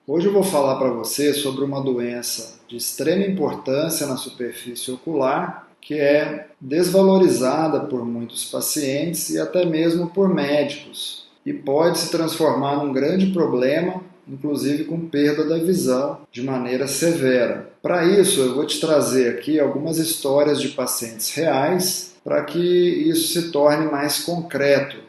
Hoje eu vou falar para você sobre uma doença de extrema importância na superfície ocular, que é desvalorizada por muitos pacientes e até mesmo por médicos, e pode se transformar num grande problema, inclusive com perda da visão de maneira severa. Para isso, eu vou te trazer aqui algumas histórias de pacientes reais para que isso se torne mais concreto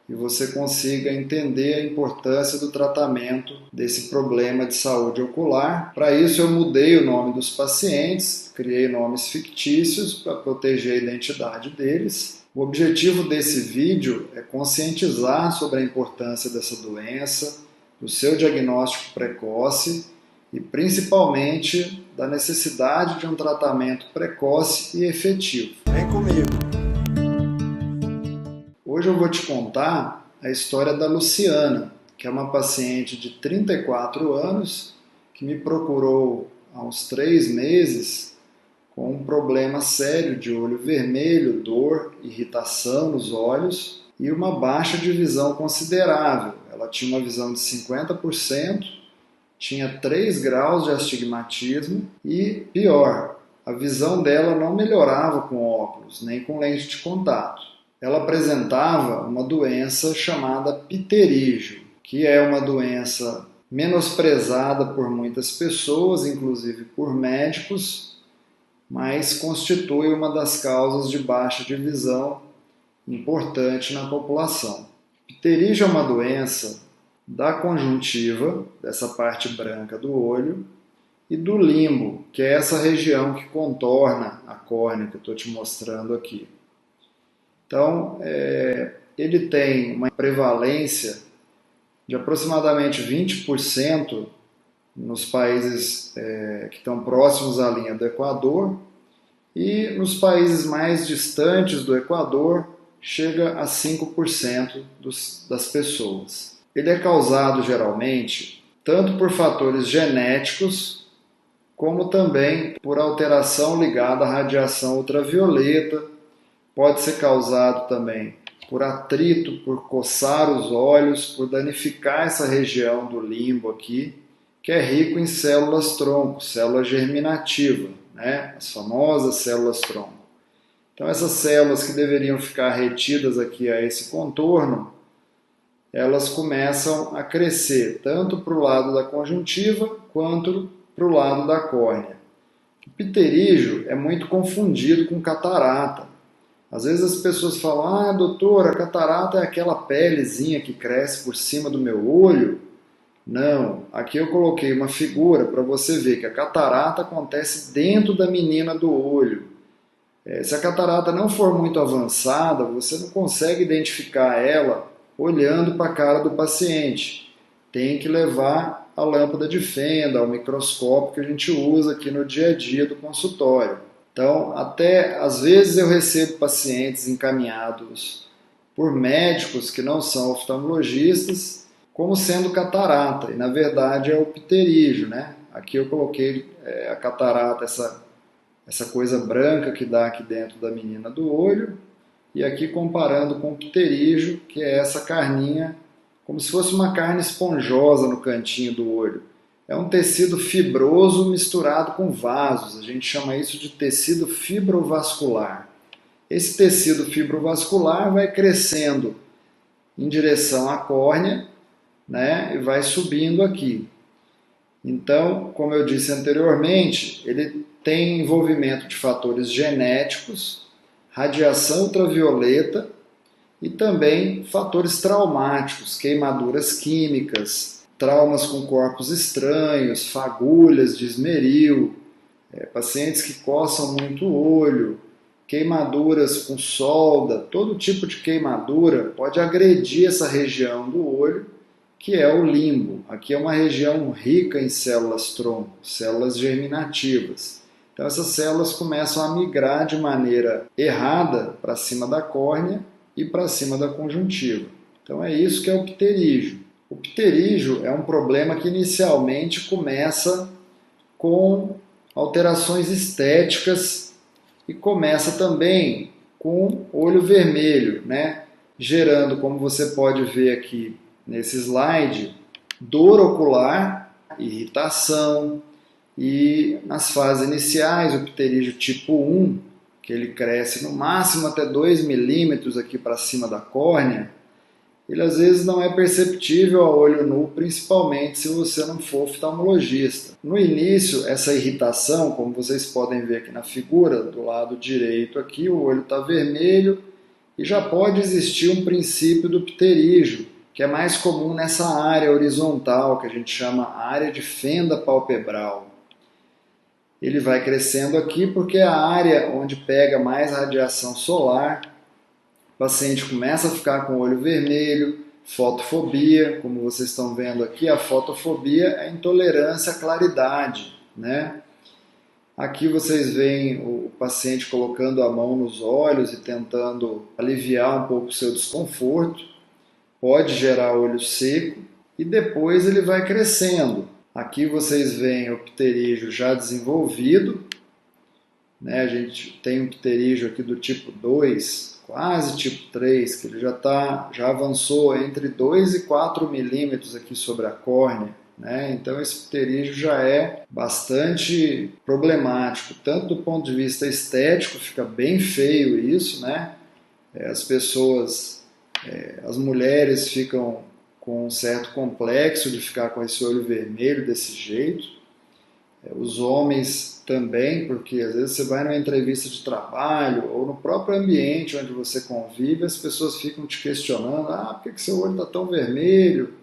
e você consiga entender a importância do tratamento desse problema de saúde ocular. Para isso, eu mudei o nome dos pacientes, criei nomes fictícios para proteger a identidade deles. O objetivo desse vídeo é conscientizar sobre a importância dessa doença, do seu diagnóstico precoce e principalmente da necessidade de um tratamento precoce e efetivo. Vem comigo! Hoje eu vou te contar a história da Luciana, que é uma paciente de 34 anos que me procurou há uns 3 meses com um problema sério de olho vermelho, dor, irritação nos olhos e uma baixa de visão considerável. Ela tinha uma visão de 50%, tinha 3 graus de astigmatismo e, pior, a visão dela não melhorava com óculos, nem com lente de contato. Ela apresentava uma doença chamada pterígio, que é uma doença menosprezada por muitas pessoas, inclusive por médicos, mas constitui uma das causas de baixa de visão importante na população. Pterígio é uma doença da conjuntiva, dessa parte branca do olho, e do limbo, que é essa região que contorna a córnea que eu estou te mostrando aqui. Então, ele tem uma prevalência de aproximadamente 20% nos países que estão próximos à linha do Equador, e nos países mais distantes do Equador chega a 5% das pessoas. Ele é causado geralmente tanto por fatores genéticos, como também por alteração ligada à radiação ultravioleta. Pode ser causado também por atrito, por coçar os olhos, por danificar essa região do limbo aqui, que é rico em células tronco, célula germinativa, né? As famosas células tronco. Então essas células que deveriam ficar retidas aqui a esse contorno, elas começam a crescer tanto para o lado da conjuntiva quanto para o lado da córnea. O pterígio é muito confundido com catarata. Às vezes as pessoas falam, doutor, a catarata é aquela pelezinha que cresce por cima do meu olho. Não, aqui eu coloquei uma figura para você ver que a catarata acontece dentro da menina do olho. Se a catarata não for muito avançada, você não consegue identificar ela olhando para a cara do paciente. Tem que levar a lâmpada de fenda, o microscópio que a gente usa aqui no dia a dia do consultório. Então, até às vezes eu recebo pacientes encaminhados por médicos que não são oftalmologistas, como sendo catarata, e na verdade é o pterígio, né? Aqui eu coloquei a catarata, essa coisa branca que dá aqui dentro da menina do olho, e aqui comparando com o pterígio, que é essa carninha, como se fosse uma carne esponjosa no cantinho do olho. É um tecido fibroso misturado com vasos, a gente chama isso de tecido fibrovascular. Esse tecido fibrovascular vai crescendo em direção à córnea, né, e vai subindo aqui. Então, como eu disse anteriormente, ele tem envolvimento de fatores genéticos, radiação ultravioleta e também fatores traumáticos, queimaduras químicas, traumas com corpos estranhos, fagulhas de esmeril, pacientes que coçam muito o olho, queimaduras com solda, todo tipo de queimadura pode agredir essa região do olho, que é o limbo. Aqui é uma região rica em células tronco, células germinativas. Então essas células começam a migrar de maneira errada para cima da córnea e para cima da conjuntiva. Então é isso que é o pterígio. O pterígio é um problema que inicialmente começa com alterações estéticas e começa também com olho vermelho, né? Gerando, como você pode ver aqui nesse slide, dor ocular irritação, e nas fases iniciais, o pterígio tipo 1, que ele cresce no máximo até 2 milímetros aqui para cima da córnea, ele às vezes não é perceptível a olho nu, principalmente se você não for oftalmologista. No início, essa irritação, como vocês podem ver aqui na figura, do lado direito aqui, o olho está vermelho e já pode existir um princípio do pterígio, que é mais comum nessa área horizontal, que a gente chama área de fenda palpebral. Ele vai crescendo aqui porque é a área onde pega mais radiação solar. O paciente começa a ficar com o olho vermelho, fotofobia, como vocês estão vendo aqui, a fotofobia é intolerância à claridade, né? Aqui vocês veem o paciente colocando a mão nos olhos e tentando aliviar um pouco o seu desconforto, pode gerar olho seco e depois ele vai crescendo. Aqui vocês veem o pterígio já desenvolvido, né? A gente tem um pterígio aqui do tipo 2, quase tipo 3, que ele já avançou entre 2 e 4 milímetros aqui sobre a córnea, né? Então esse pterígio já é bastante problemático, tanto do ponto de vista estético, fica bem feio isso, né? As pessoas, as mulheres ficam com um certo complexo de ficar com esse olho vermelho desse jeito. Os homens também, porque às vezes você vai numa entrevista de trabalho ou no próprio ambiente onde você convive, as pessoas ficam te questionando, por que seu olho está tão vermelho?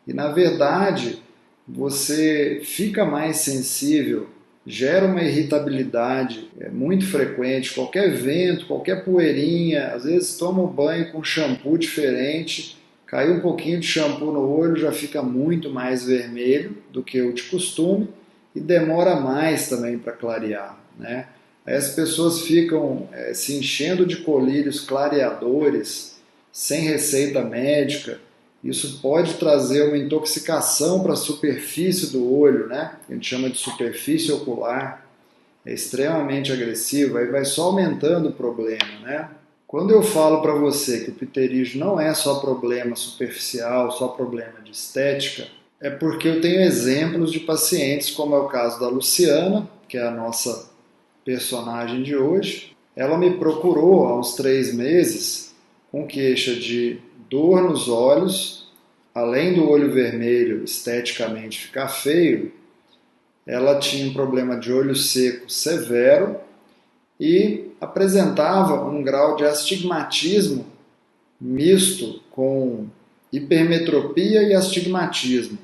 E na verdade, você fica mais sensível, gera uma irritabilidade muito frequente, qualquer vento, qualquer poeirinha, às vezes toma um banho com shampoo diferente, caiu um pouquinho de shampoo no olho, já fica muito mais vermelho do que o de costume, e demora mais também para clarear, né? Aí as pessoas ficam se enchendo de colírios clareadores sem receita médica. Isso pode trazer uma intoxicação para a superfície do olho, né? A gente chama de superfície ocular. É extremamente agressivo, aí vai só aumentando o problema, né? Quando eu falo para você que o pterígio não é só problema superficial, só problema de estética, é porque eu tenho exemplos de pacientes, como é o caso da Luciana, que é a nossa personagem de hoje. Ela me procurou há uns 3 meses com queixa de dor nos olhos, além do olho vermelho esteticamente ficar feio, ela tinha um problema de olho seco severo e apresentava um grau de astigmatismo misto com hipermetropia e astigmatismo.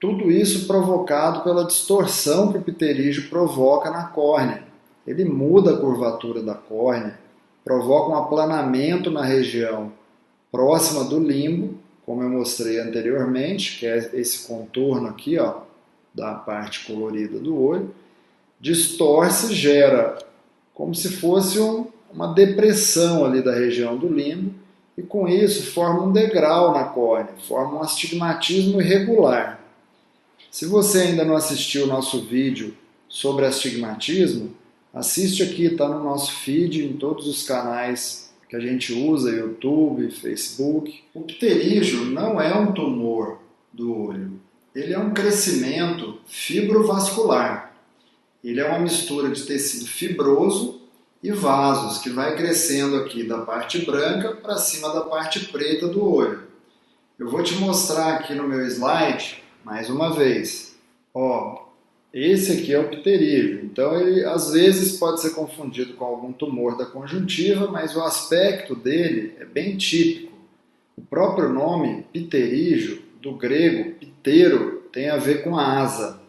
Tudo isso provocado pela distorção que o pterígio provoca na córnea. Ele muda a curvatura da córnea, provoca um aplanamento na região próxima do limbo, como eu mostrei anteriormente, que é esse contorno aqui, ó, da parte colorida do olho, distorce, gera como se fosse uma depressão ali da região do limbo, e com isso forma um degrau na córnea, forma um astigmatismo irregular. Se você ainda não assistiu o nosso vídeo sobre astigmatismo, assiste aqui, está no nosso feed, em todos os canais que a gente usa, YouTube, Facebook. O pterígio não é um tumor do olho, ele é um crescimento fibrovascular. Ele é uma mistura de tecido fibroso e vasos, que vai crescendo aqui da parte branca para cima da parte preta do olho. Eu vou te mostrar aqui no meu slide, mais uma vez. Ó, esse aqui é o pterígio. Então ele às vezes pode ser confundido com algum tumor da conjuntiva, mas o aspecto dele é bem típico. O próprio nome pterígio, do grego ptero, tem a ver com asa.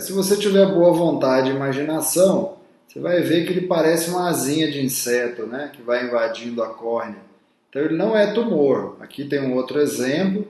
Se você tiver boa vontade e imaginação, você vai ver que ele parece uma asinha de inseto, né, que vai invadindo a córnea. Então ele não é tumor. Aqui tem um outro exemplo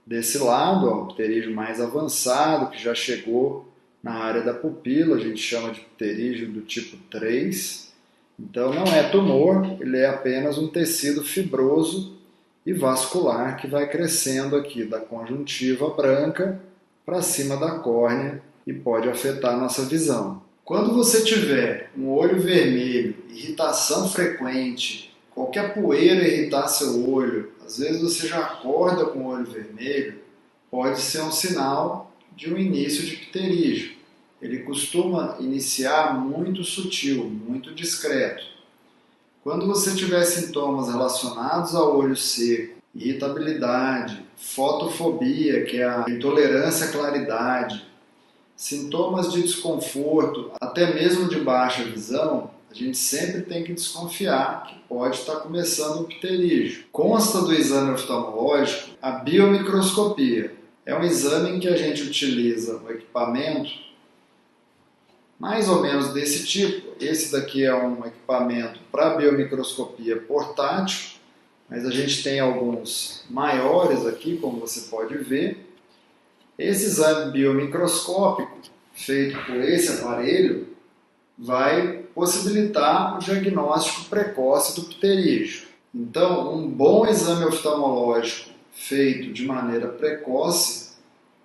desse lado, ó, o pterígio mais avançado, que já chegou na área da pupila, a gente chama de pterígio do tipo 3. Então não é tumor, ele é apenas um tecido fibroso e vascular que vai crescendo aqui da conjuntiva branca para cima da córnea e pode afetar a nossa visão. Quando você tiver um olho vermelho, irritação frequente, qualquer poeira irritar seu olho, às vezes você já acorda com o olho vermelho, pode ser um sinal de um início de pterígio. Ele costuma iniciar muito sutil, muito discreto. Quando você tiver sintomas relacionados ao olho seco, irritabilidade, fotofobia, que é a intolerância à claridade, sintomas de desconforto, até mesmo de baixa visão, a gente sempre tem que desconfiar que pode estar começando um pterígio. Consta do exame oftalmológico a biomicroscopia. É um exame em que a gente utiliza o equipamento mais ou menos desse tipo. Esse daqui é um equipamento para biomicroscopia portátil, mas a gente tem alguns maiores aqui, como você pode ver. Esse exame biomicroscópico, feito por esse aparelho, vai possibilitar o diagnóstico precoce do pterígio. Então, um bom exame oftalmológico feito de maneira precoce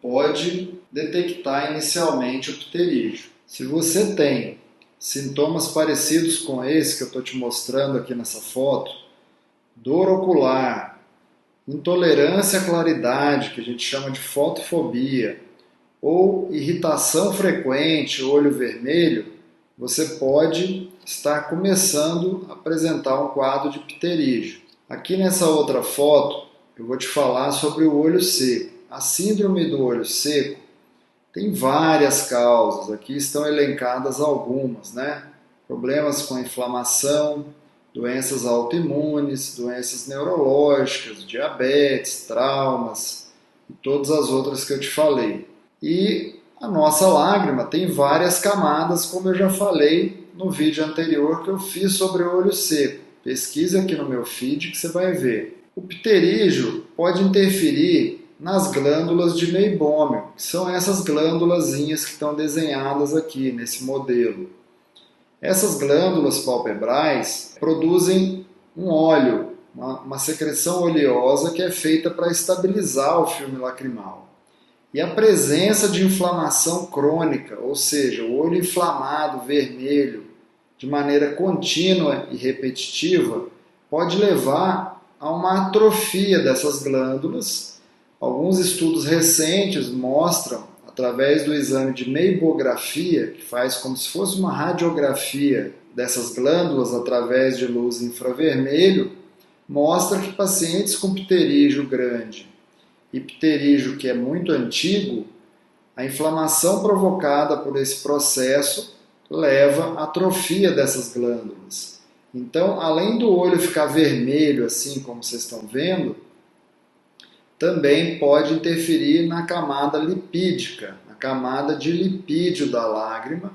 pode detectar inicialmente o pterígio. Se você tem sintomas parecidos com esse que eu estou te mostrando aqui nessa foto, dor ocular, intolerância à claridade, que a gente chama de fotofobia, ou irritação frequente, olho vermelho, você pode estar começando a apresentar um quadro de pterígio. Aqui nessa outra foto, eu vou te falar sobre o olho seco. A síndrome do olho seco tem várias causas, aqui estão elencadas algumas, né? Problemas com inflamação, doenças autoimunes, doenças neurológicas, diabetes, traumas e todas as outras que eu te falei. E a nossa lágrima tem várias camadas, como eu já falei no vídeo anterior que eu fiz sobre o olho seco. Pesquise aqui no meu feed que você vai ver. O pterígio pode interferir nas glândulas de meibômio, que são essas glândulazinhas que estão desenhadas aqui nesse modelo. Essas glândulas palpebrais produzem um óleo, uma secreção oleosa que é feita para estabilizar o filme lacrimal. E a presença de inflamação crônica, ou seja, o olho inflamado, vermelho, de maneira contínua e repetitiva, pode levar a uma atrofia dessas glândulas. Alguns estudos recentes mostram, através do exame de meibografia, que faz como se fosse uma radiografia dessas glândulas através de luz infravermelho, mostra que pacientes com pterígio grande e pterígio que é muito antigo, a inflamação provocada por esse processo leva à atrofia dessas glândulas. Então, além do olho ficar vermelho, assim como vocês estão vendo, também pode interferir na camada lipídica, na camada de lipídio da lágrima,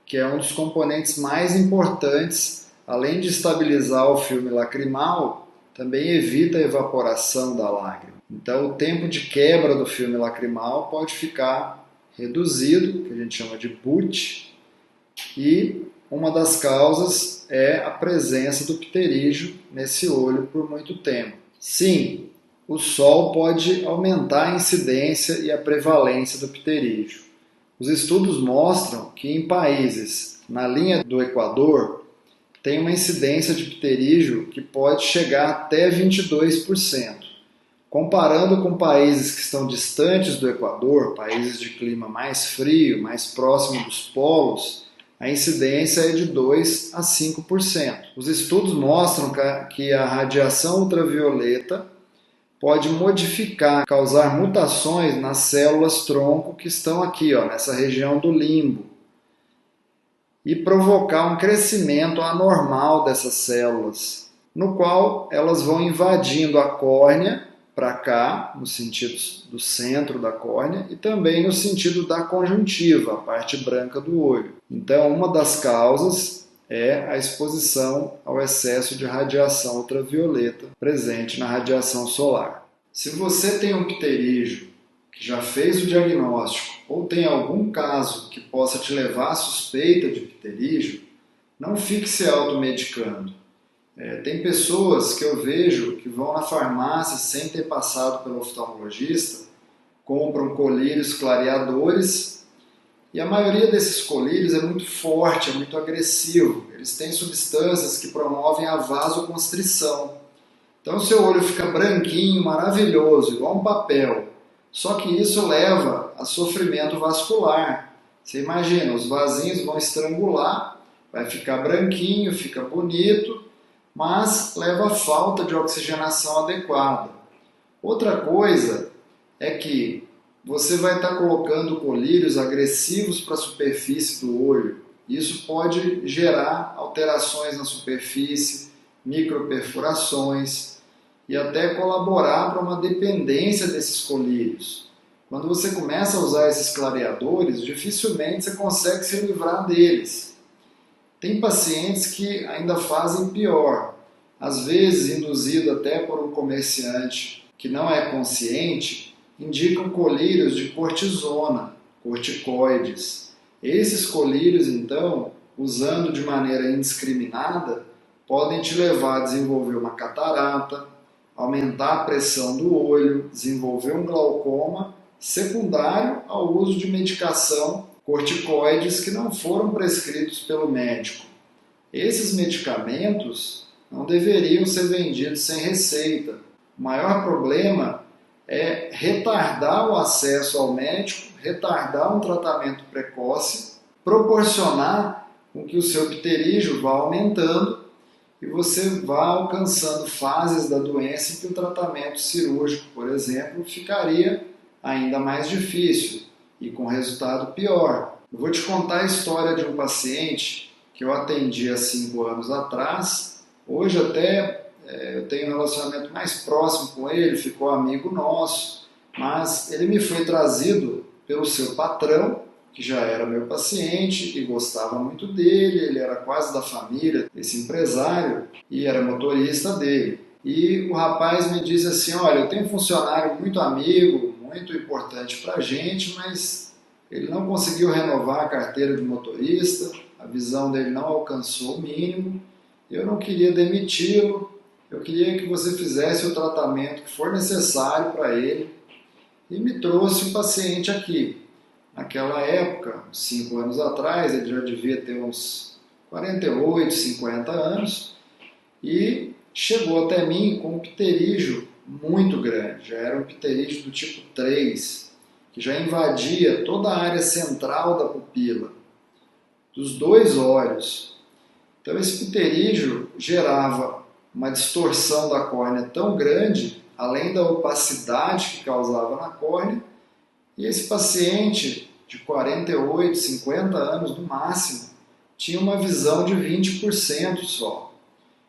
que é um dos componentes mais importantes, além de estabilizar o filme lacrimal, também evita a evaporação da lágrima. Então, o tempo de quebra do filme lacrimal pode ficar reduzido, que a gente chama de BUT, e uma das causas é a presença do pterígio nesse olho por muito tempo. Sim, o sol pode aumentar a incidência e a prevalência do pterígio. Os estudos mostram que em países na linha do Equador tem uma incidência de pterígio que pode chegar até 22%. Comparando com países que estão distantes do Equador, países de clima mais frio, mais próximo dos polos, a incidência é de 2 a 5%. Os estudos mostram que a radiação ultravioleta pode modificar, causar mutações nas células tronco que estão aqui, nessa região do limbo, e provocar um crescimento anormal dessas células, no qual elas vão invadindo a córnea para cá, no sentido do centro da córnea, e também no sentido da conjuntiva, a parte branca do olho. Então, uma das causas é a exposição ao excesso de radiação ultravioleta presente na radiação solar. Se você tem um pterígio que já fez o diagnóstico ou tem algum caso que possa te levar à suspeita de pterígio, não fique se automedicando. Tem pessoas que eu vejo que vão na farmácia sem ter passado pelo oftalmologista, compram colírios clareadores e a maioria desses colírios é muito forte, é muito agressivo. Eles têm substâncias que promovem a vasoconstrição. Então o seu olho fica branquinho, maravilhoso, igual um papel. Só que isso leva a sofrimento vascular. Você imagina, os vasinhos vão estrangular, vai ficar branquinho, fica bonito, mas leva a falta de oxigenação adequada. Outra coisa é que você vai estar colocando colírios agressivos para a superfície do olho. Isso pode gerar alterações na superfície, microperfurações e até colaborar para uma dependência desses colírios. Quando você começa a usar esses clareadores, dificilmente você consegue se livrar deles. Tem pacientes que ainda fazem pior, às vezes induzido até por um comerciante que não é consciente, indicam colírios de cortisona, corticoides. Esses colírios, então, usando de maneira indiscriminada, podem te levar a desenvolver uma catarata, aumentar a pressão do olho, desenvolver um glaucoma secundário ao uso de medicação corticoides que não foram prescritos pelo médico. Esses medicamentos não deveriam ser vendidos sem receita. O maior problema é retardar o acesso ao médico, retardar um tratamento precoce, proporcionar com que o seu pterígio vá aumentando e você vá alcançando fases da doença em que o tratamento cirúrgico, por exemplo, ficaria ainda mais difícil e com resultado pior. Eu vou te contar a história de um paciente que eu atendi há 5 anos atrás. Hoje até eu tenho um relacionamento mais próximo com ele, ficou amigo nosso, mas ele me foi trazido pelo seu patrão, que já era meu paciente e gostava muito dele, ele era quase da família desse empresário e era motorista dele. E o rapaz me disse assim, olha, eu tenho um funcionário muito amigo, muito importante para a gente, mas ele não conseguiu renovar a carteira de motorista, a visão dele não alcançou o mínimo, eu não queria demiti-lo, eu queria que você fizesse o tratamento que for necessário para ele e me trouxe o paciente aqui. Naquela época, 5 anos atrás, ele já devia ter uns 48, 50 anos e chegou até mim com um pterígio muito grande, já era um pterígio do tipo 3, que já invadia toda a área central da pupila, dos 2 olhos. Então esse pterígio gerava uma distorção da córnea tão grande, além da opacidade que causava na córnea, e esse paciente de 48, 50 anos no máximo, tinha uma visão de 20% só,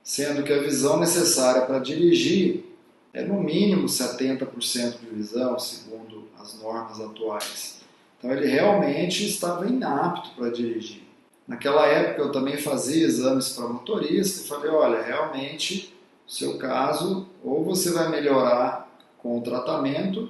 sendo que a visão necessária para dirigir é no mínimo 70% de visão, segundo as normas atuais. Então ele realmente estava inapto para dirigir. Naquela época eu também fazia exames para motorista e falei, olha, realmente, no seu caso, ou você vai melhorar com o tratamento,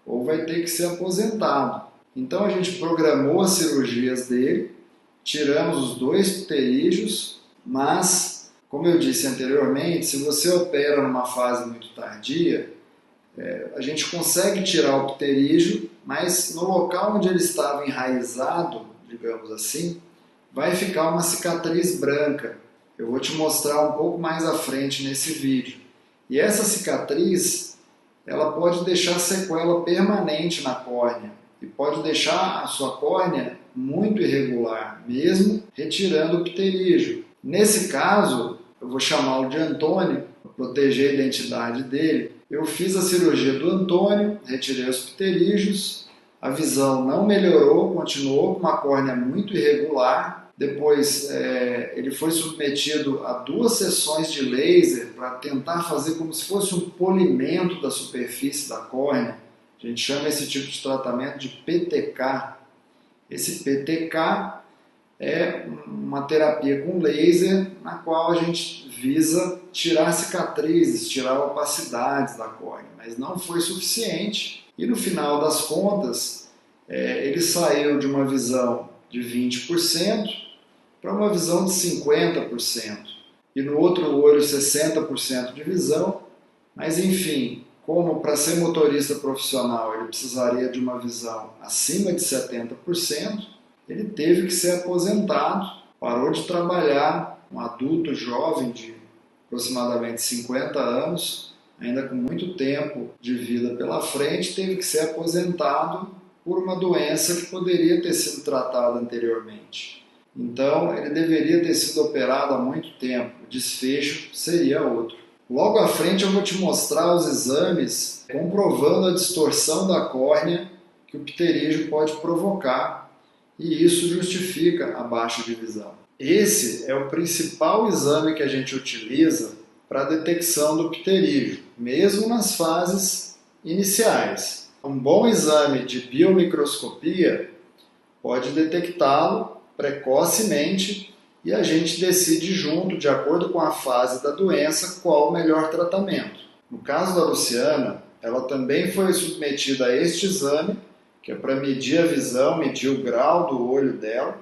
ou vai ter que ser aposentado. Então a gente programou as cirurgias dele, tiramos os 2 pterígios, mas, como eu disse anteriormente, se você opera numa fase muito tardia, a gente consegue tirar o pterígio, mas no local onde ele estava enraizado, digamos assim, vai ficar uma cicatriz branca. Eu vou te mostrar um pouco mais à frente nesse vídeo. E essa cicatriz, ela pode deixar sequela permanente na córnea e pode deixar a sua córnea muito irregular, mesmo retirando o pterígio. Nesse caso, eu vou chamá-lo de Antônio, para proteger a identidade dele. Eu fiz a cirurgia do Antônio, retirei os pterígios, a visão não melhorou, continuou com uma córnea muito irregular. Depois ele foi submetido a 2 sessões de laser para tentar fazer como se fosse um polimento da superfície da córnea. A gente chama esse tipo de tratamento de PTK. Esse PTK é uma terapia com laser na qual a gente visa tirar cicatrizes, tirar opacidades da córnea, mas não foi suficiente. E no final das contas, ele saiu de uma visão de 20% para uma visão de 50%. E no outro olho 60% de visão, mas enfim, como para ser motorista profissional ele precisaria de uma visão acima de 70%, ele teve que ser aposentado, parou de trabalhar, um adulto jovem de aproximadamente 50 anos, ainda com muito tempo de vida pela frente, teve que ser aposentado por uma doença que poderia ter sido tratada anteriormente. Então, ele deveria ter sido operado há muito tempo, o desfecho seria outro. Logo à frente eu vou te mostrar os exames comprovando a distorção da córnea que o pterígio pode provocar, e isso justifica a baixa de visão. Esse é o principal exame que a gente utiliza para a detecção do pterígio, mesmo nas fases iniciais. Um bom exame de biomicroscopia pode detectá-lo precocemente e a gente decide junto, de acordo com a fase da doença, qual o melhor tratamento. No caso da Luciana, ela também foi submetida a este exame, que é para medir a visão, medir o grau do olho dela,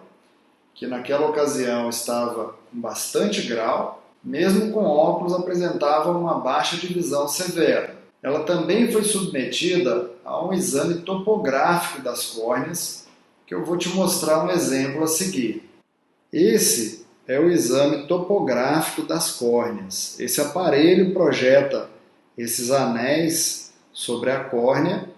que naquela ocasião estava com bastante grau, mesmo com óculos apresentava uma baixa de visão severa. Ela também foi submetida a um exame topográfico das córneas, que eu vou te mostrar um exemplo a seguir. Esse é o exame topográfico das córneas. Esse aparelho projeta esses anéis sobre a córnea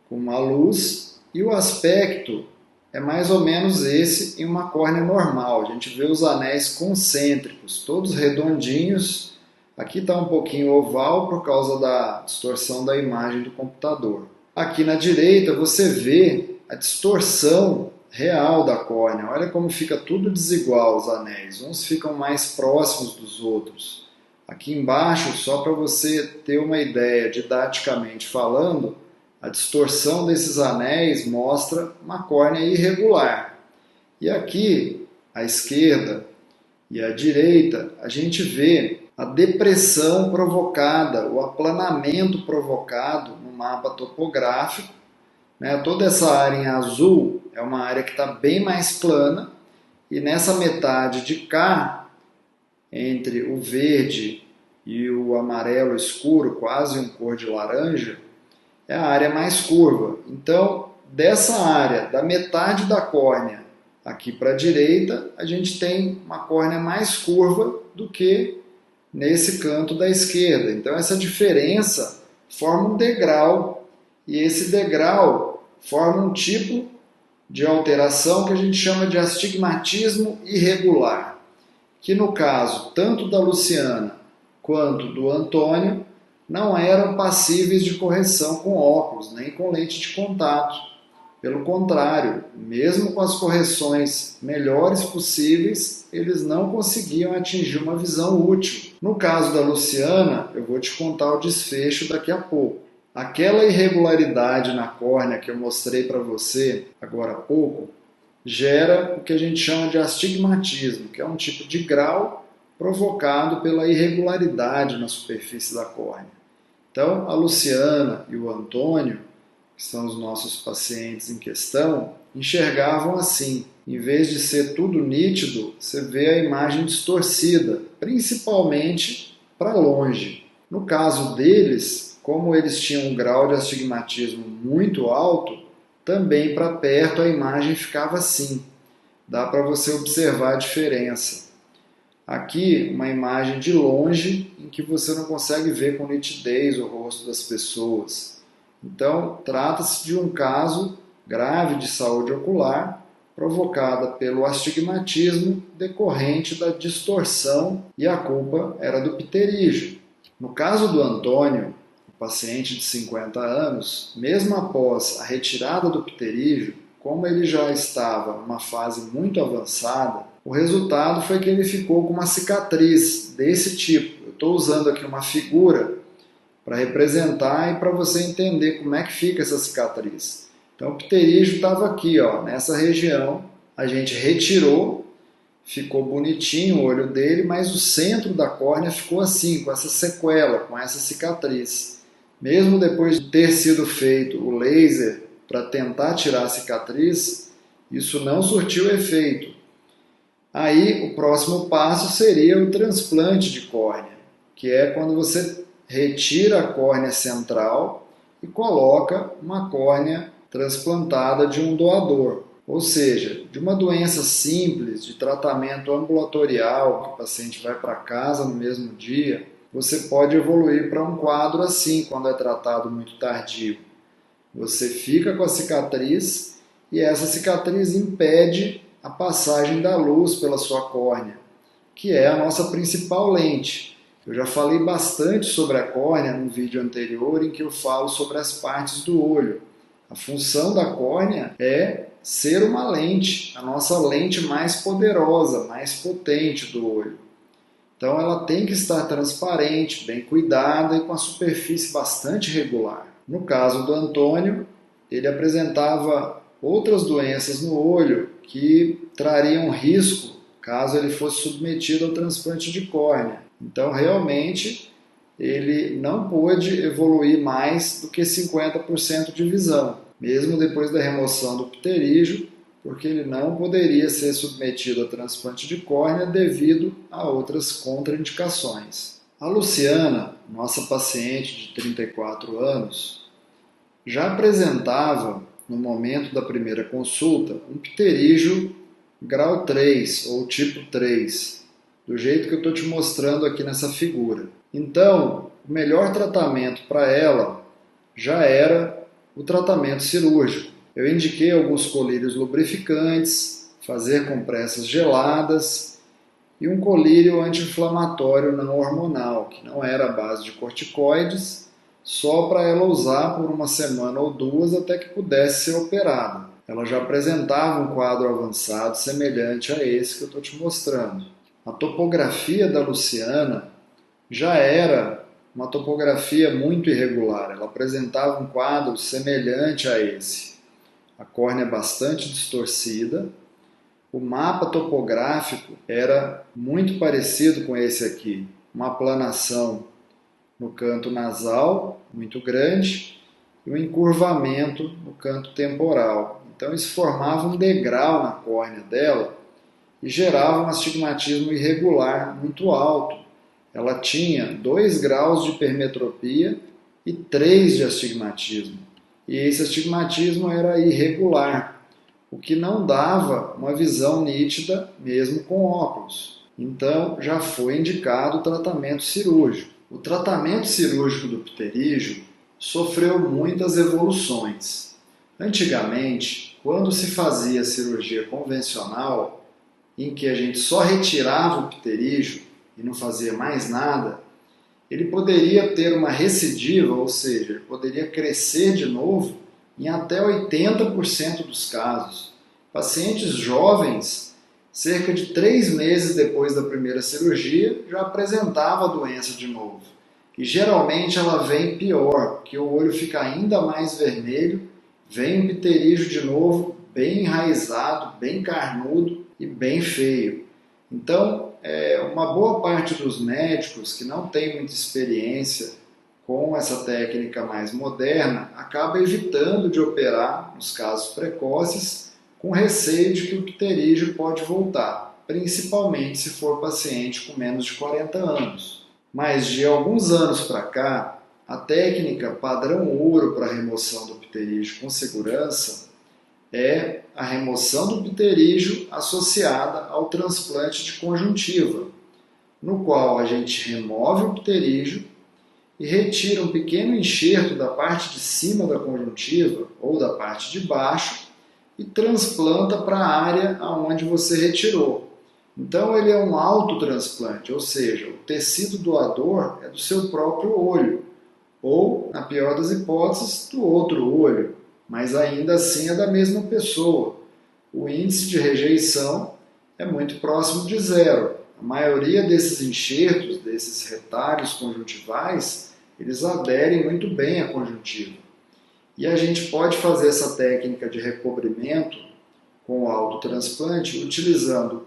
com uma luz e o aspecto é mais ou menos esse em uma córnea normal. A gente vê os anéis concêntricos, todos redondinhos. Aqui está um pouquinho oval por causa da distorção da imagem do computador. Aqui na direita você vê a distorção real da córnea. Olha como fica tudo desigual os anéis. Uns ficam mais próximos dos outros. Aqui embaixo, só para você ter uma ideia, didaticamente falando, a distorção desses anéis mostra uma córnea irregular. E aqui, à esquerda e à direita, a gente vê a depressão provocada, o aplanamento provocado no mapa topográfico. Toda essa área em azul é uma área que está bem mais plana, e nessa metade de cá, entre o verde e o amarelo escuro, quase um cor de laranja, é a área mais curva. Então, dessa área, da metade da córnea aqui para a direita, a gente tem uma córnea mais curva do que nesse canto da esquerda. Então, essa diferença forma um degrau, e esse degrau forma um tipo de alteração que a gente chama de astigmatismo irregular, que no caso tanto da Luciana quanto do Antônio não eram passíveis de correção com óculos, nem com lente de contato. Pelo contrário, mesmo com as correções melhores possíveis, eles não conseguiam atingir uma visão útil. No caso da Luciana, eu vou te contar o desfecho daqui a pouco. Aquela irregularidade na córnea que eu mostrei para você agora há pouco, gera o que a gente chama de astigmatismo, que é um tipo de grau provocado pela irregularidade na superfície da córnea. Então, a Luciana e o Antônio, que são os nossos pacientes em questão, enxergavam assim. Em vez de ser tudo nítido, você vê a imagem distorcida, principalmente para longe. No caso deles, como eles tinham um grau de astigmatismo muito alto, também para perto a imagem ficava assim. Dá para você observar a diferença. Aqui, uma imagem de longe, em que você não consegue ver com nitidez o rosto das pessoas. Então, trata-se de um caso grave de saúde ocular, provocada pelo astigmatismo decorrente da distorção, e a culpa era do pterígio. No caso do Antônio, o paciente de 50 anos, mesmo após a retirada do pterígio, como ele já estava numa fase muito avançada, o resultado foi que ele ficou com uma cicatriz desse tipo. Eu estou usando aqui uma figura para representar e para você entender como é que fica essa cicatriz. Então o pterígio estava aqui, nessa região, a gente retirou, ficou bonitinho o olho dele, mas o centro da córnea ficou assim, com essa sequela, com essa cicatriz. Mesmo depois de ter sido feito o laser para tentar tirar a cicatriz, isso não surtiu efeito. Aí o próximo passo seria o transplante de córnea, que é quando você retira a córnea central e coloca uma córnea transplantada de um doador. Ou seja, de uma doença simples, de tratamento ambulatorial, que o paciente vai para casa no mesmo dia, você pode evoluir para um quadro assim quando é tratado muito tardio. Você fica com a cicatriz e essa cicatriz impede a passagem da luz pela sua córnea, que é a nossa principal lente. Eu já falei bastante sobre a córnea num vídeo anterior em que eu falo sobre as partes do olho. A função da córnea é ser uma lente, a nossa lente mais poderosa, mais potente do olho. Então ela tem que estar transparente, bem cuidada e com a superfície bastante regular. No caso do Antônio, ele apresentava outras doenças no olho que trariam risco caso ele fosse submetido ao transplante de córnea. Então, realmente, ele não pôde evoluir mais do que 50% de visão, mesmo depois da remoção do pterígio, porque ele não poderia ser submetido a transplante de córnea devido a outras contraindicações. A Luciana, nossa paciente de 34 anos, já apresentava, no momento da primeira consulta, um pterígio grau 3 ou tipo 3, do jeito que eu estou te mostrando aqui nessa figura. Então, o melhor tratamento para ela já era o tratamento cirúrgico. Eu indiquei alguns colírios lubrificantes, fazer compressas geladas e um colírio anti-inflamatório não hormonal, que não era à base de corticoides, só para ela usar por uma semana ou duas até que pudesse ser operada. Ela já apresentava um quadro avançado semelhante a esse que eu estou te mostrando. A topografia da Luciana já era uma topografia muito irregular. Ela apresentava um quadro semelhante a esse. A córnea bastante distorcida. O mapa topográfico era muito parecido com esse aqui. Uma aplanação no canto nasal, muito grande, e um encurvamento no canto temporal. Então isso formava um degrau na córnea dela e gerava um astigmatismo irregular muito alto. Ela tinha 2 graus de hipermetropia e 3 de astigmatismo. E esse astigmatismo era irregular, o que não dava uma visão nítida mesmo com óculos. Então já foi indicado o tratamento cirúrgico. O tratamento cirúrgico do pterígio sofreu muitas evoluções. Antigamente, quando se fazia cirurgia convencional, em que a gente só retirava o pterígio e não fazia mais nada, ele poderia ter uma recidiva, ou seja, ele poderia crescer de novo em até 80% dos casos. Pacientes jovens, cerca de 3 meses depois da primeira cirurgia, já apresentava a doença de novo. E geralmente ela vem pior, porque o olho fica ainda mais vermelho, vem o pterígio de novo, bem enraizado, bem carnudo e bem feio. Então, uma boa parte dos médicos que não tem muita experiência com essa técnica mais moderna acaba evitando de operar nos casos precoces com receio de que o pterígio pode voltar, principalmente se for paciente com menos de 40 anos. Mas de alguns anos para cá, a técnica padrão ouro para a remoção do pterígio com segurança é a remoção do pterígio associada ao transplante de conjuntiva, no qual a gente remove o pterígio e retira um pequeno enxerto da parte de cima da conjuntiva ou da parte de baixo e transplanta para a área onde você retirou. Então ele é um autotransplante, ou seja, o tecido doador é do seu próprio olho, ou, na pior das hipóteses, do outro olho, mas ainda assim é da mesma pessoa. O índice de rejeição é muito próximo de zero. A maioria desses enxertos, desses retalhos conjuntivais, eles aderem muito bem à conjuntiva. E a gente pode fazer essa técnica de recobrimento com o autotransplante utilizando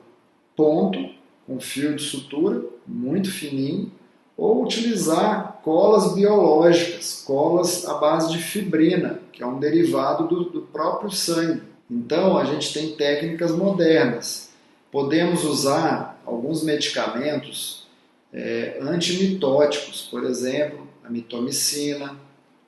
ponto, com fio de sutura, muito fininho, ou utilizar colas biológicas, colas à base de fibrina, que é um derivado do próprio sangue. Então, a gente tem técnicas modernas. Podemos usar alguns medicamentos antimitóticos, por exemplo, a mitomicina,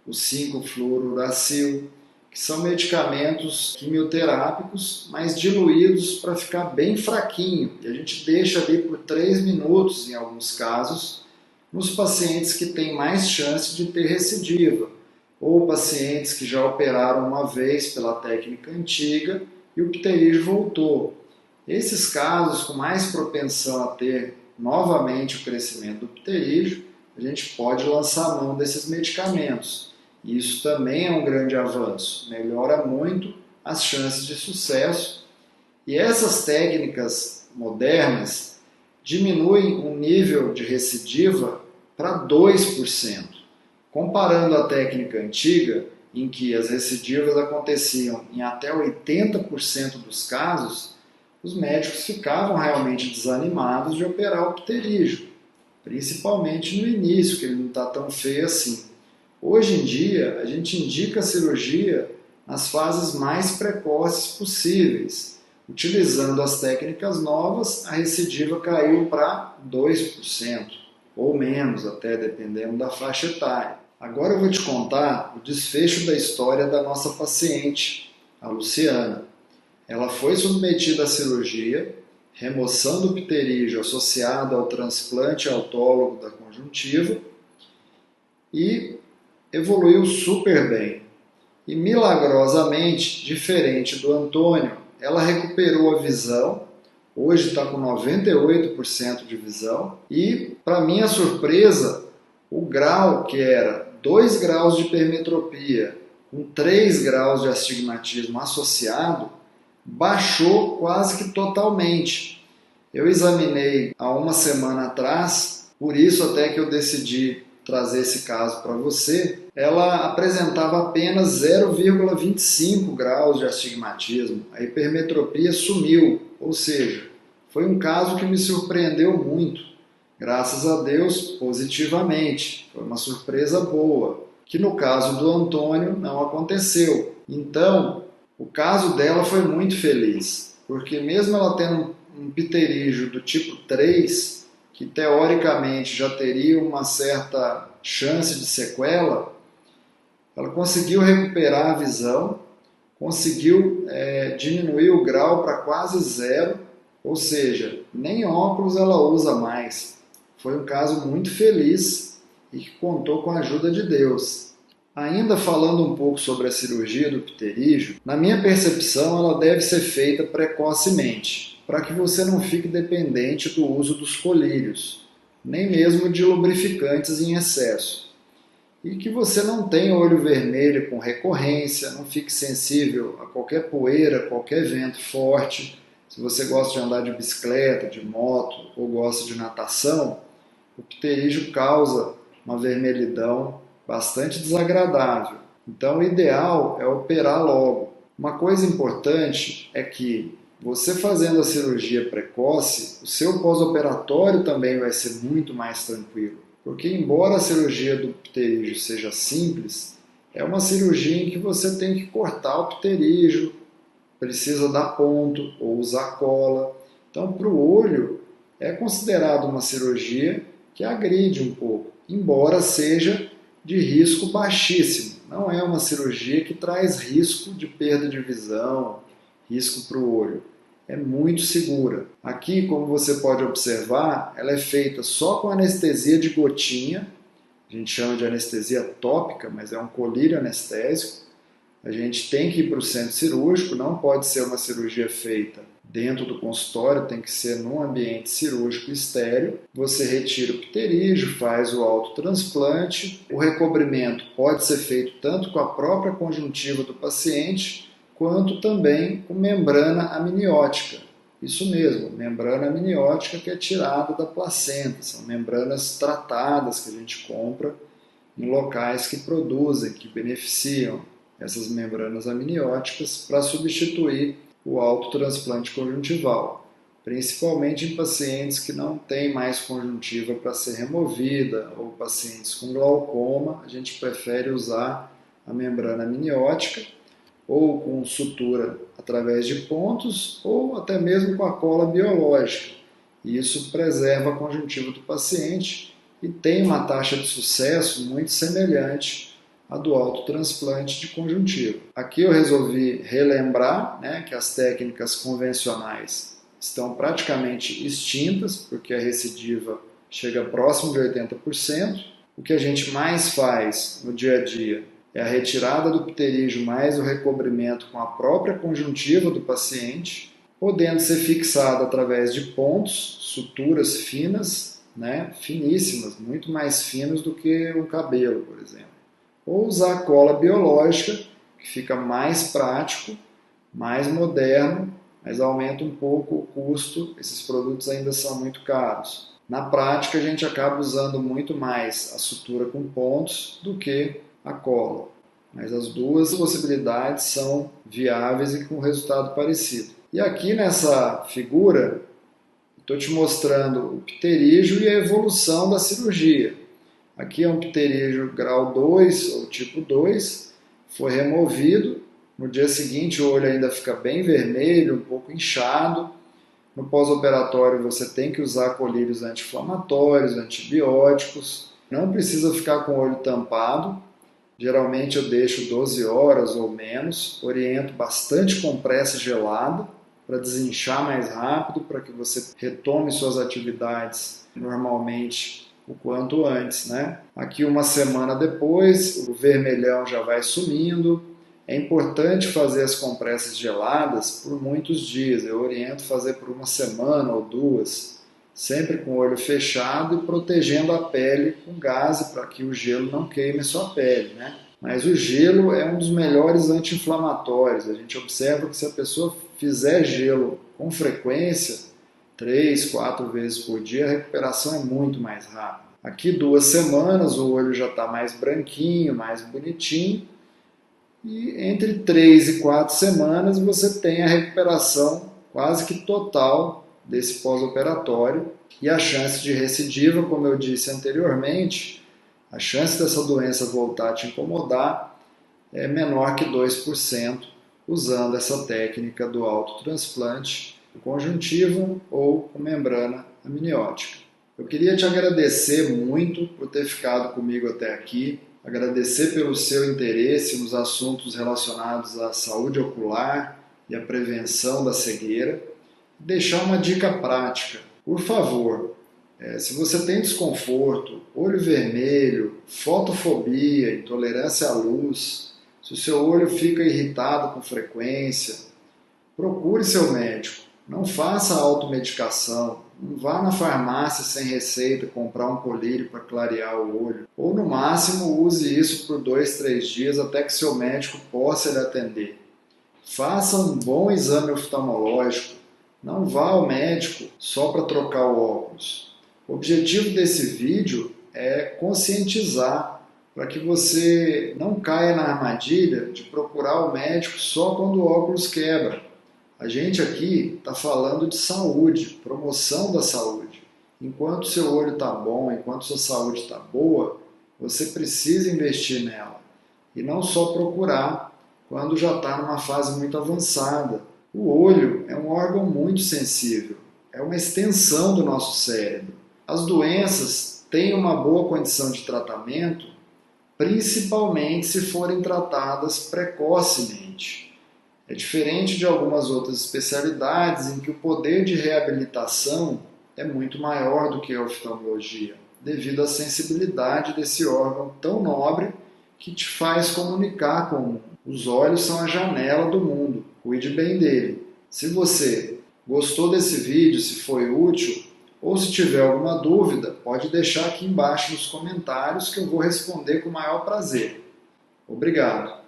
o 5-fluorouracil, que são medicamentos quimioterápicos, mas diluídos para ficar bem fraquinho. E a gente deixa ali por 3 minutos, em alguns casos, nos pacientes que têm mais chance de ter recidiva, ou pacientes que já operaram uma vez pela técnica antiga e o pterígio voltou. Esses casos com mais propensão a ter novamente o crescimento do pterígio, a gente pode lançar a mão desses medicamentos. Isso também é um grande avanço, melhora muito as chances de sucesso. E essas técnicas modernas diminuem o nível de recidiva para 2%. Comparando a técnica antiga, em que as recidivas aconteciam em até 80% dos casos, os médicos ficavam realmente desanimados de operar o pterígio, principalmente no início, que ele não está tão feio assim. Hoje em dia, a gente indica a cirurgia nas fases mais precoces possíveis. Utilizando as técnicas novas, a recidiva caiu para 2%, ou menos até, dependendo da faixa etária. Agora eu vou te contar o desfecho da história da nossa paciente, a Luciana. Ela foi submetida à cirurgia, remoção do pterígio associado ao transplante autólogo da conjuntiva e evoluiu super bem. E milagrosamente, diferente do Antônio, ela recuperou a visão, hoje está com 98% de visão e, para minha surpresa, o grau que era 2 graus de hipermetropia com 3 graus de astigmatismo associado, baixou quase que totalmente. Eu examinei há uma semana atrás, por isso até que eu decidi trazer esse caso para você. Ela apresentava apenas 0,25 graus de astigmatismo, a hipermetropia sumiu, ou seja, foi um caso que me surpreendeu muito, graças a Deus, positivamente, foi uma surpresa boa, que no caso do Antônio não aconteceu. Então, o caso dela foi muito feliz, porque mesmo ela tendo um pterígio do tipo 3, que teoricamente já teria uma certa chance de sequela, ela conseguiu recuperar a visão, conseguiu diminuir o grau para quase zero, ou seja, nem óculos ela usa mais. Foi um caso muito feliz e que contou com a ajuda de Deus. Ainda falando um pouco sobre a cirurgia do pterígio, na minha percepção ela deve ser feita precocemente, para que você não fique dependente do uso dos colírios, nem mesmo de lubrificantes em excesso. E que você não tenha olho vermelho com recorrência, não fique sensível a qualquer poeira, qualquer vento forte. Se você gosta de andar de bicicleta, de moto ou gosta de natação, o pterígio causa uma vermelhidão bastante desagradável. Então o ideal é operar logo. Uma coisa importante é que você fazendo a cirurgia precoce, o seu pós-operatório também vai ser muito mais tranquilo. Porque embora a cirurgia do pterígio seja simples, é uma cirurgia em que você tem que cortar o pterígio, precisa dar ponto ou usar cola. Então, para o olho, é considerado uma cirurgia que agride um pouco, embora seja de risco baixíssimo. Não é uma cirurgia que traz risco de perda de visão, risco para o olho. É muito segura. Aqui, como você pode observar, ela é feita só com anestesia de gotinha, a gente chama de anestesia tópica, mas é um colírio anestésico. A gente tem que ir para o centro cirúrgico, não pode ser uma cirurgia feita dentro do consultório, tem que ser num ambiente cirúrgico estéril. Você retira o pterígio, faz o autotransplante. O recobrimento pode ser feito tanto com a própria conjuntiva do paciente, quanto também com membrana amniótica. Isso mesmo, membrana amniótica que é tirada da placenta. São membranas tratadas que a gente compra em locais que produzem, que beneficiam essas membranas amnióticas para substituir o autotransplante conjuntival, principalmente em pacientes que não têm mais conjuntiva para ser removida ou pacientes com glaucoma, a gente prefere usar a membrana amniótica ou com sutura através de pontos ou até mesmo com a cola biológica. E isso preserva a conjuntiva do paciente e tem uma taxa de sucesso muito semelhante a do autotransplante de conjuntiva. Aqui eu resolvi relembrar, que as técnicas convencionais estão praticamente extintas, porque a recidiva chega próximo de 80%. O que a gente mais faz no dia a dia é a retirada do pterígio mais o recobrimento com a própria conjuntiva do paciente, podendo ser fixado através de pontos, suturas finas, né, finíssimas, muito mais finos do que o cabelo, por exemplo. Ou usar cola biológica, que fica mais prático, mais moderno, mas aumenta um pouco o custo, esses produtos ainda são muito caros. Na prática, a gente acaba usando muito mais a sutura com pontos do que a cola. Mas as duas possibilidades são viáveis e com resultado parecido. E aqui nessa figura, estou te mostrando o pterígio e a evolução da cirurgia. Aqui é um pterígio grau 2 ou tipo 2, foi removido. No dia seguinte o olho ainda fica bem vermelho, um pouco inchado. No pós-operatório você tem que usar colírios anti-inflamatórios, antibióticos. Não precisa ficar com o olho tampado. Geralmente eu deixo 12 horas ou menos. Oriento bastante compressa gelada para desinchar mais rápido, para que você retome suas atividades normalmente o quanto antes, né? Aqui uma semana depois, o vermelhão já vai sumindo. É importante fazer as compressas geladas por muitos dias. Eu oriento fazer por uma semana ou duas, sempre com o olho fechado e protegendo a pele com gaze para que o gelo não queime a sua pele, né? Mas o gelo é um dos melhores anti-inflamatórios. A gente observa que se a pessoa fizer gelo com frequência, 3, 4 vezes por dia, a recuperação é muito mais rápida. Aqui 2 semanas o olho já está mais branquinho, mais bonitinho. E entre 3 e 4 semanas você tem a recuperação quase que total desse pós-operatório. E a chance de recidiva, como eu disse anteriormente, a chance dessa doença voltar a te incomodar é menor que 2% usando essa técnica do autotransplante conjuntivo ou com membrana amniótica. Eu queria te agradecer muito por ter ficado comigo até aqui, agradecer pelo seu interesse nos assuntos relacionados à saúde ocular e à prevenção da cegueira. Deixar uma dica prática. Por favor, se você tem desconforto, olho vermelho, fotofobia, intolerância à luz, se o seu olho fica irritado com frequência, procure seu médico. Não faça automedicação. Não vá na farmácia sem receita comprar um colírio para clarear o olho. Ou no máximo use isso por 2, 3 dias até que seu médico possa lhe atender. Faça um bom exame oftalmológico. Não vá ao médico só para trocar o óculos. O objetivo desse vídeo é conscientizar para que você não caia na armadilha de procurar o médico só quando o óculos quebra. A gente aqui está falando de saúde, promoção da saúde. Enquanto seu olho está bom, enquanto sua saúde está boa, você precisa investir nela. E não só procurar quando já está numa fase muito avançada. O olho é um órgão muito sensível, é uma extensão do nosso cérebro. As doenças têm uma boa condição de tratamento, principalmente se forem tratadas precocemente. É diferente de algumas outras especialidades em que o poder de reabilitação é muito maior do que a oftalmologia, devido à sensibilidade desse órgão tão nobre que te faz comunicar com o mundo. Os olhos são a janela do mundo, cuide bem dele. Se você gostou desse vídeo, se foi útil, ou se tiver alguma dúvida, pode deixar aqui embaixo nos comentários que eu vou responder com o maior prazer. Obrigado!